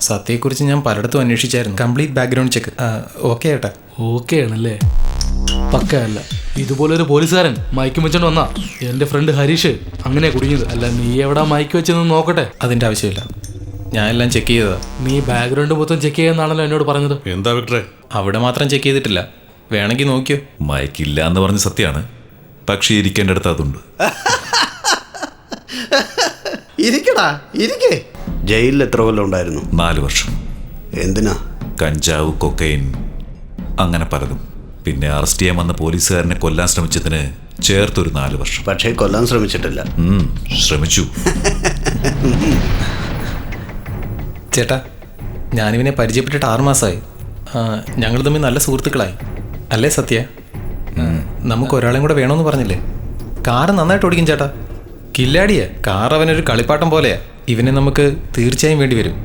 സത്യയെക്കുറിച്ച് ഞാൻ പലയിടത്തും അന്വേഷിച്ചായിരുന്നു. Complete background check. ഓക്കെ ഏട്ടാ. ഓക്കെ ആണല്ലേ? പക്കയല്ല. ഇതുപോലൊരു പോലീസുകാരൻ മയക്കും വെച്ചോണ്ട് വന്നാ എൻ്റെ ഫ്രണ്ട് ഹരീഷ് അങ്ങനെ കുടുങ്ങിയത്. അല്ല, നീ എവിടാ മയക്ക് വെച്ചെന്ന് നോക്കട്ടെ. അതിൻ്റെ ആവശ്യമില്ല, ഞാൻ എല്ലാം ചെക്ക് ചെയ്തതാ. നീ ബാക്ക്ഗ്രൗണ്ട് മൊത്തം ചെക്ക് ചെയ്യാന്നാണല്ലോ എന്നോട് പറഞ്ഞത്. എന്താ വിക്ടറെ? അവിടെ മാത്രം ചെക്ക് ചെയ്തിട്ടില്ല, വേണമെങ്കിൽ നോക്കിയോ. മയക്കില്ല എന്ന് പറഞ്ഞ സത്യമാണ്, പക്ഷേ ഇരിക്കേണ്ടടുത്ത് അതുണ്ട്. ഇരിക്കടാ, ഇരിക്കേ. ജയിലിൽ എത്ര കൊല്ലം ഉണ്ടായിരുന്നു? 4 വർഷം. എന്തിനാ? കഞ്ചാവ്, കൊക്കൈൻ, അങ്ങനെ പലതും. പിന്നെ അറസ്റ്റ് ചെയ്യാൻ വന്ന പോലീസുകാരനെ കൊല്ലാൻ ശ്രമിച്ചതിന് ചേർത്തൊരു 4 വർഷം. പക്ഷേ കൊല്ലാൻ ശ്രമിച്ചിട്ടില്ല. ശ്രമിച്ചു. ചേട്ടാ, ഞാനിവനെ പരിചയപ്പെട്ടിട്ട് 6 മാസമായി. ഞങ്ങൾ തമ്മിൽ നല്ല സുഹൃത്തുക്കളായി. അല്ലേ സത്യ? നമുക്ക് ഒരാളെയും കൂടെ വേണമെന്ന് പറഞ്ഞില്ലേ? കാറ് നന്നായിട്ട് ഓടിക്കും ചേട്ടാ. കില്ലാടിയാ. കാർ അവനൊരു കളിപ്പാട്ടം പോലെയാ. ഇവനെ നമുക്ക് തീർച്ചയായും വേണ്ടി വരും.